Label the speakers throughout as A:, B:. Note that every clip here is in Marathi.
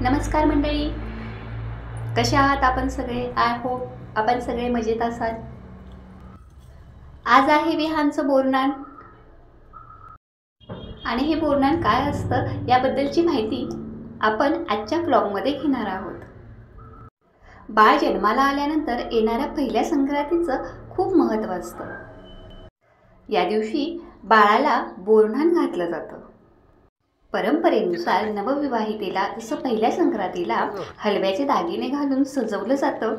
A: नमस्कार मंडळी, कशा आहात आपण सगळे? आय होप आपण सगळे मजेत असाल. आज आहे विहानचं बोरनान आणि हे बोरनान काय असतं याबद्दलची माहिती आपण आजच्या व्लॉगमध्ये घेणार आहोत. बाळ जन्माला आल्यानंतर येणाऱ्या पहिल्या संक्रांतीचं खूप महत्त्व असतं. या दिवशी बाळाला बोरनान घातलं जातं. परंपरेनुसार नवविवाहितेला जसं पहिल्या संक्रांतीला हलव्याचे दागिने घालून सजवलं जातं,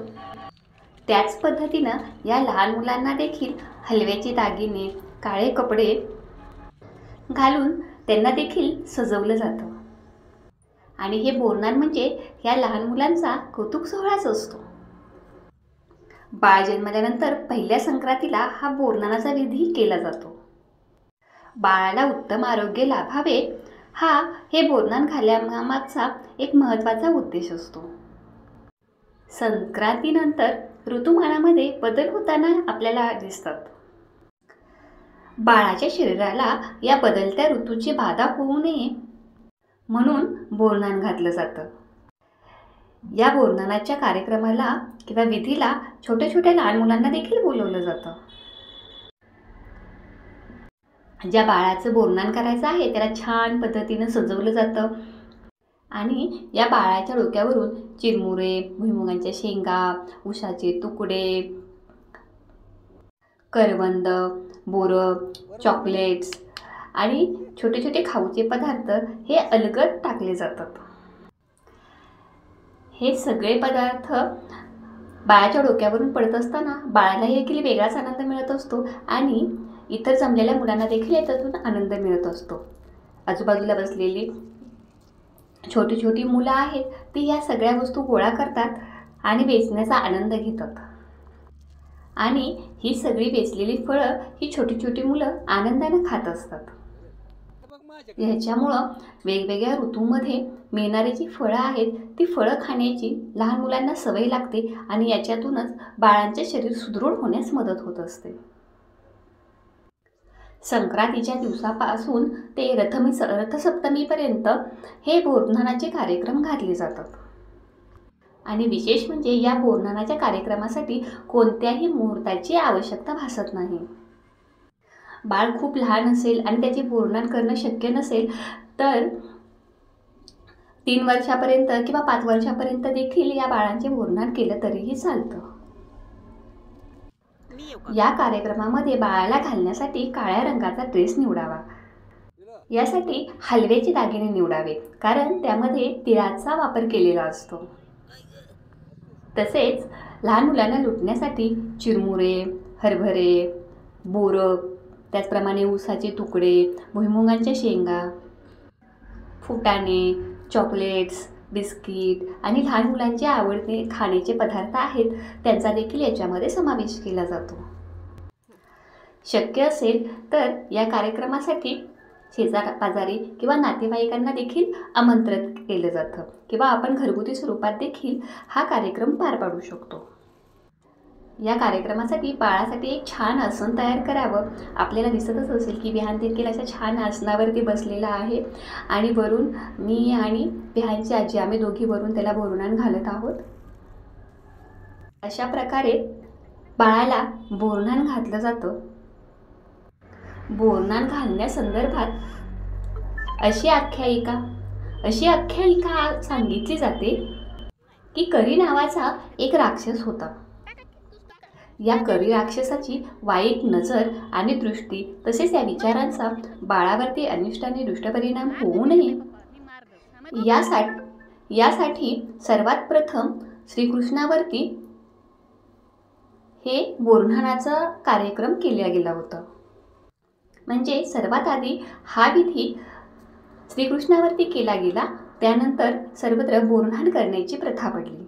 A: त्याच पद्धतीनं या लहान मुलांना देखील हलव्याचे दागिने, काळे कपडे घालून त्यांना देखील सजवलं जातं. आणि हे बोरनान म्हणजे या लहान मुलांचा कौतुक सोहळाच असतो. बाळ जन्मल्यानंतर पहिल्या संक्रांतीला हा बोरनानाचा विधी केला जातो. बाळाला उत्तम आरोग्य लाभावे हा हे बोरनान घालण्यामागचा एक महत्त्वाचा उद्देश असतो. संक्रांतीनंतर ऋतुमानामध्ये बदल होताना आपल्याला दिसतात. बाळाच्या शरीराला या बदलत्या ऋतूची बाधा होऊ नये म्हणून बोरनान घातलं जातं. या बोरनानाच्या कार्यक्रमाला किंवा विधीला छोट्या छोट्या लहान मुलांना देखील बोलवलं जातं. ज्या बाळाचं बोरनान करायचं आहे त्याला छान पद्धतीनं सजवलं जातं आणि या बाळाच्या डोक्यावरून चिरमुरे, भुईमुगाच्या शेंगा, उसाचे तुकडे, करवंद, बोरं, चॉकलेट्स आणि छोटे छोटे खाऊचे पदार्थ हे अलगद टाकले जातात. हे सगळे पदार्थ बाळाच्या डोक्यावरून पडत असताना बाळाला देखील वेगळाच आनंद मिळत असतो आणि इतर जमलेल्या मुलांना देखील याच्यातून आनंद मिळत असतो. आजूबाजूला बसलेली छोटी छोटी मुलं आहेत ती या सगळ्या वस्तू गोळा करतात आणि वेचण्याचा आनंद घेतात. आणि ही सगळी वेचलेली फळं ही छोटी छोटी मुलं आनंदाने खात असतात. ह्याच्यामुळं वेगवेगळ्या ऋतूमध्ये मिळणारी जी फळं आहेत ती फळं खाण्याची लहान मुलांना सवय लागते आणि याच्यातूनच बाळांचे शरीर सुदृढ होण्यास मदत होत असते. संक्रांतीच्या दिवसापासून ते रथसप्तमीपर्यंत हे बोरनानाचे कार्यक्रम घातले जातात. आणि विशेष म्हणजे या बोरनानाच्या कार्यक्रमासाठी कोणत्याही मुहूर्ताची आवश्यकता भासत नाही. बाळ खूप लहान असेल आणि त्याचे बोरनान करणं शक्य नसेल तर 3 वर्षापर्यंत किंवा 5 वर्षापर्यंत देखील या बाळांचे बोरनान केलं तरीही चालतं. या कार्यक्रमामध्ये बाळाला घालण्यासाठी काळ्या रंगाचा ड्रेस निवडावा. यासाठी हलव्याचे दागिने निवडावे कारण त्यामध्ये तिळाचा वापर केलेला असतो. तसेच लहान मुलांना लुटण्यासाठी चिरमुरे, हरभरे, बोरं, त्याचप्रमाणे ऊसाचे तुकडे, भुईमुगाच्या शेंगा, फुटाणे, चॉकलेट्स, बिस्किट आणि लहान मुलांचे आवडते खाण्याचे पदार्थ आहेत त्यांचा देखील याच्यामध्ये समावेश केला जातो. शक्य असेल तर या कार्यक्रमासाठी शेजारपाजारी किंवा नातेवाईकांना देखील आमंत्रित केलं जातं किंवा आपण घरगुती स्वरूपात देखील हा कार्यक्रम पार पाडू शकतो. या कार्यक्रमासाठी बाळासाठी एक छान आसन तयार करावं. आपल्याला दिसतच असेल की विहान देखील अशा छान आसनावरती बसलेला आहे आणि वरून मी आणि विहानची आजी आम्ही दोघी वरून त्याला बोरनान घालत आहोत. अशा प्रकारे बाळाला बोरनान घातलं जातं. बोरनान घालण्यासंदर्भात अशी आख्यायिका सांगितली जाते की करी नावाचा एक राक्षस होता. या करी राक्षसाची वाईट नजर आणि दृष्टी तसेच या विचारांचा बाळावरती अनिष्ट आणि दुष्ट परिणाम होऊ नये यासाठी सर्वात प्रथम श्रीकृष्णावरती हे बोरनानाचा कार्यक्रम केला गेला होता. म्हणजे सर्वात आधी हा विधी श्रीकृष्णावरती केला गेला, त्यानंतर सर्वत्र बोरनान करण्याची प्रथा पडली.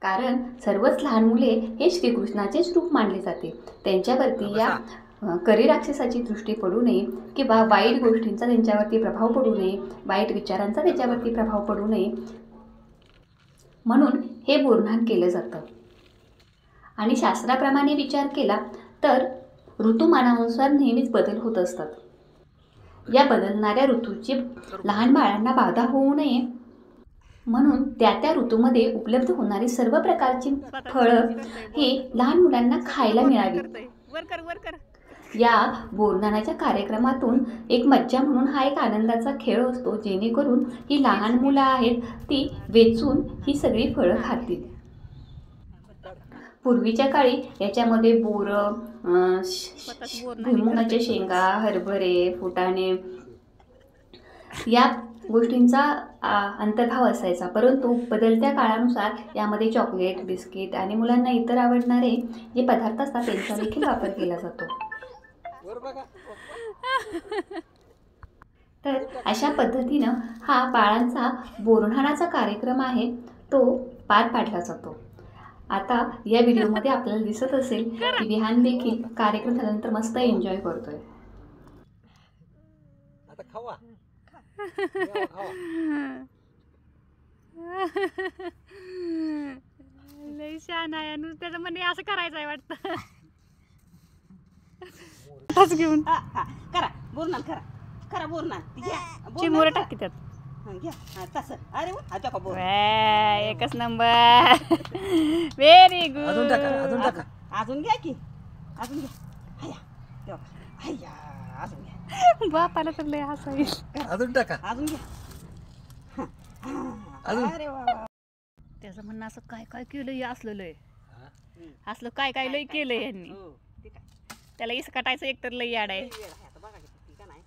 A: कारण सर्वच लहान मुले हे श्रीकृष्णाचेच रूप मानले जाते. त्यांच्यावरती या करी राक्षसाची दृष्टी पडू नये किंवा वाईट गोष्टींचा त्यांच्यावरती प्रभाव पडू नये, वाईट विचारांचा त्याच्यावरती प्रभाव पडू नये म्हणून हे बोरनान केलं जातं. आणि शास्त्राप्रमाणे विचार केला तर ऋतुमानानुसार नेहमीच बदल होत असतात. या बदलणाऱ्या ऋतूची लहान बाळांना बाधा होऊ नये म्हणून त्या ऋतूमध्ये उपलब्ध होणारी सर्व प्रकारची फळं हे लहान मुलांना खायला मिळावीत. या बोरनानाच्या कार्यक्रमातून एक मज्जा म्हणून हा एक आनंदाचा खेळ असतो, जेणेकरून ही लहान मुलं आहेत ती वेचून ही सगळी फळं खातील. पूर्वीच्या काळी याच्यामध्ये बोरं, भुईमुगाच्या शेंगा, हरभरे, फुटाणे या गोष्टींचा अंतर्भाव असायचा. परंतु बदलत्या काळानुसार यामध्ये चॉकलेट, बिस्किट आणि मुलांना इतर आवडणारे जे पदार्थ असतात त्यांचा देखील वापर केला जातो. तर अशा पद्धतीनं हा बाळांचा बोरन्हाणाचा कार्यक्रम आहे तो पार पाडला जातो. आता या व्हिडिओमध्ये आपल्याला दिसत असेल की विहान देखील कार्यक्रम झाल्यानंतर मस्त एन्जॉय करतोय.
B: आता खावा.
C: लय छान आहे. त्याचं म्हणे असं करायचं आहे वाटतं. घेऊन
D: करा बोरनान करा करा बोरनान
C: चिमोरं टाकी त्यात.
D: घ्या तसं. अरे आता का बोर
C: एकच नंबर. Very good.
B: अजून टाका, अजून टाका.
D: अजून घ्या की अजून घ्या. हया तेव्हा हया अजून घ्या.
C: बापाला तर लय हसावी.
B: अजून टाका.
D: अजून घ्या.
B: अजून.
D: अरे वा.
C: त्याचं म्हणणं असं काय काय केलंय असलं लय. असलं काय काय लय केलंय यांनी.
D: ते काय
C: त्याला इसकाटायचं एकतर लय याड आहे.
D: वेळ आहे आता बघा किती का नाही.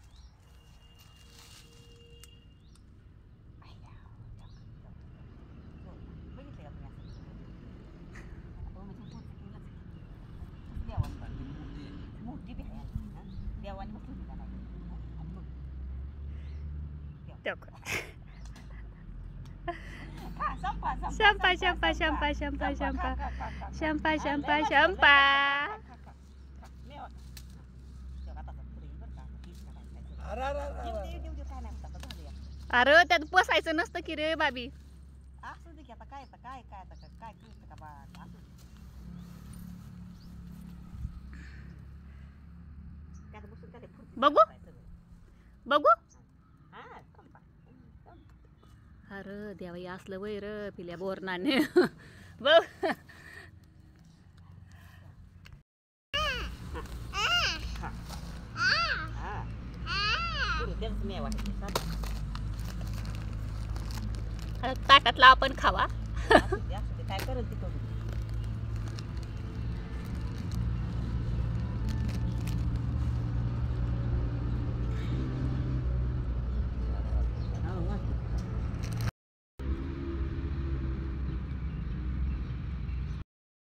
D: बघितलं का तुम्ही मोठी बी आहे देवाने बसली का नाही.
C: शंपा शंपा शंपा शंपा शंपा शंपा शंपा शंपा. अरे त्यात बसायचं नसतं की रे बाबी.
D: असू दे की आता काय काय काय आता काय केलं का बा.
C: बघू बघू.
D: हा
C: अरे देवा असलं वय र पिल्या बोरनाने. बघ ताटातला आपण खावा.
D: काय करत ती करू.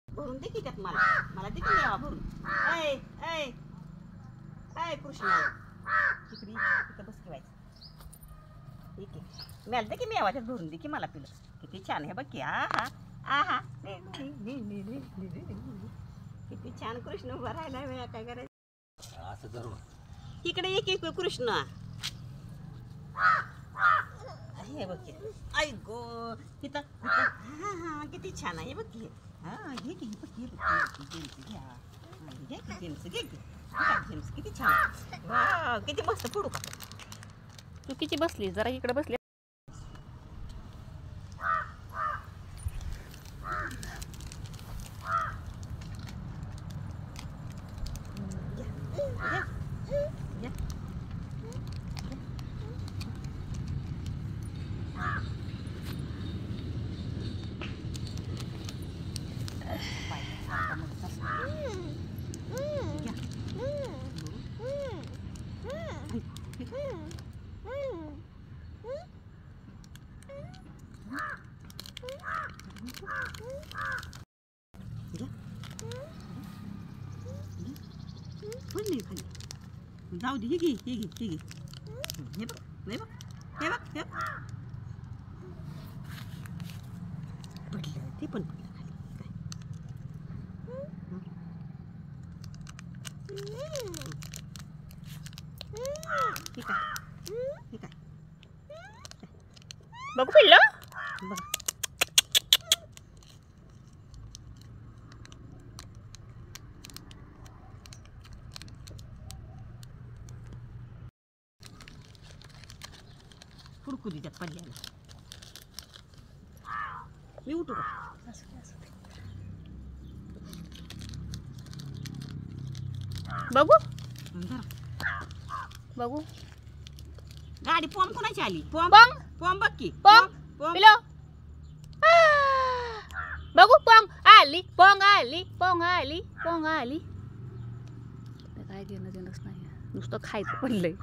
D: भरून दे की त्यात मला दे की मेवा भरून. ऐ ऐ ऐ कृष्णा तिकडे तिथं बस ठेवायचं. ठीक आहे मला दे की मेवा त्यात भरून दे की मला पिलं. किती छान आहे बघ की. आहा आहा किती छान कृष्ण उभा राहिला वेळा. काय करायचं
B: असं करू.
D: इकडे एक एक कृष्ण. हे बघ की. आई गो तिथं हा किती छान आहे बघ की. हा घे की बघ की घ्या. घे की जेम्स घे की. जेम्स किती छान. वा किती मस्त फोडू का.
C: तू किती बसली जरा इकडे बसली.
D: जाऊ दे. हे घे हे घे हे घे. हे बघ हे बघ हे बघ हे पडलं. ते पण पडलं खाली. ठीक आहे ठीक आहे.
C: बघू पिल्लं.
D: बघा फुडकू दे त्यात पडल्याला. मी उठू का?
C: असू दे, असू दे. बघू
D: धरा.
C: बघू
D: गाडी पॉम कोणाची आली? पॉम
C: पॉंग
D: पॉम बघ की.
C: पॉंग
D: पॉम
C: पिलो बघू पॉंग आली पॉंग आली पॉंग आली पॉंग आली. काय घेणं देणंच नाही नुसतं खायचं पडलंय.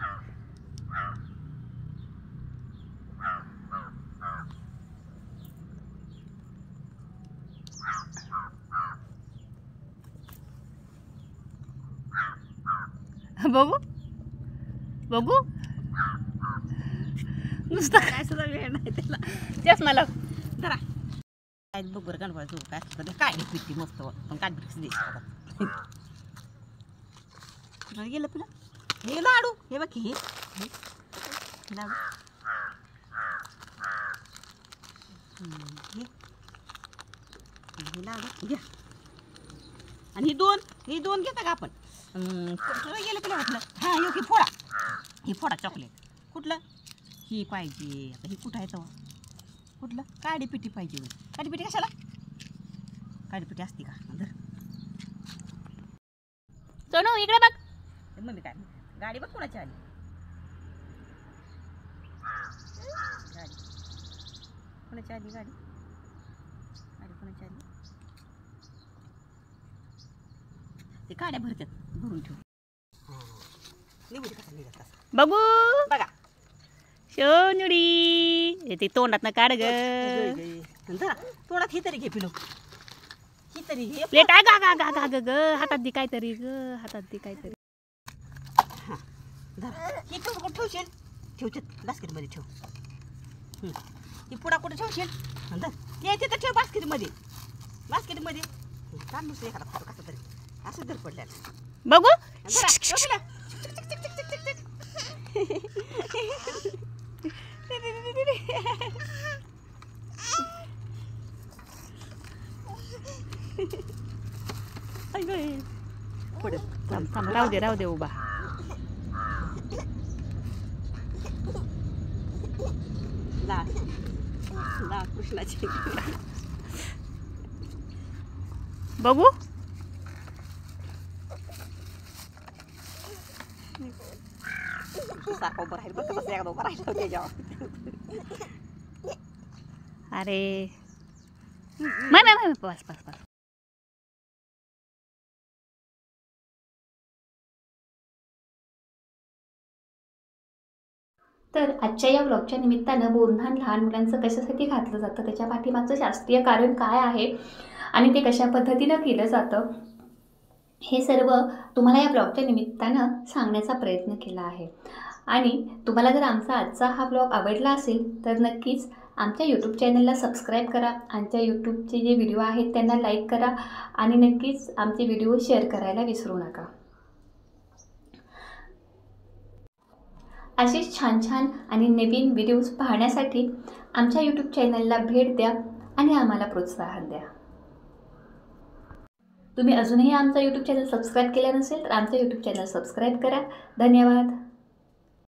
C: बघू बघू नुसतं
D: काय सुद्धा वेळ नाही त्याला.
C: तेच मला
D: धरा. काय बघ बरं गणपती तू काय असतं ते काय पिटी मस्त पण काय ब्रिक्स द्यायची तुला गेलं तुला हे लाडू हे बघ हे लाडू हे लाडू घ्या. आणि ही दोन घेता का आपण? तुला गेलं तुला म्हटलं हां यो की फोडा. ही फोडा चॉकलेट. कुठलं? ही पाहिजे. आता ही कुठं आहे तेव्हा? कुठलं? काडी पिटी पाहिजे. काडी पिटी कशाला? काडी पिटी असते का? धर.
C: सोनू इकडे बघ.
D: मम्मी काय गाडी बघ कोणाची आली. गाडी कोणाची आली? गाडी गाडी कोणाची आली? ते काड्या भरतात भरून ठेव. निघू दे कसा निघत कसा.
C: बघू
D: बघा
C: सोनुडी ते तोंडात ना काढ ग.
D: धरा तोंडात ही तरी घे पिलो. ही तरी घे.
C: प्लेट आ गा गा गा गा ग ग हातात दे काहीतरी ग हातात दे काहीतरी.
D: धरा ही तू कुठं ठेवशील? ठेवते बास्केटमध्ये ठेव. ही पुडा कुठं ठेवशील? धर हे तिथं ठेव बास्केटमध्ये. बास्केटमध्ये काढ नुसतं एखादा फोटो कसा तरी असं धर पडल्याला.
C: बघू
D: धरा ठेव पिलं.
C: थांब थांब राहू दे उभा.
D: लाल कृष्णाची.
C: बघू
D: सारखं उभं राहील बघ कसं एकदा उभं राहिलं त्याच्यावर.
C: अरे नाही बस बस बस.
A: तर आजच्या या व्लॉगच्या निमित्तानं बोरन्हाण लहान मुलांचं कशासाठी घातलं जातं, त्याच्या पाठीमागचं शास्त्रीय कारण काय आहे आणि ते कशा पद्धतीनं केलं जातं, हे सर्व तुम्हाला या ब्लॉगच्या निमित्तानं सांगण्याचा प्रयत्न केला आहे. आणि तुम्हाला जर आमचा आजचा हा ब्लॉग आवडला असेल तर नक्कीच आमच्या यूट्यूब चॅनलला सबस्क्राईब करा. आमच्या यूट्यूबचे जे व्हिडिओ आहेत त्यांना लाईक करा आणि नक्कीच आमचे व्हिडिओ शेअर करायला विसरू नका. असेच छान छान आणि नवीन व्हिडिओज पाहण्यासाठी आमच्या यूट्यूब चॅनलला भेट द्या आणि आम्हाला प्रोत्साहन द्या. तुम्ही अजूनही आमचा यूट्यूब चॅनल सबस्क्राईब केला नसेल तर आमचा यूट्यूब चॅनल सबस्क्राईब करा. धन्यवाद.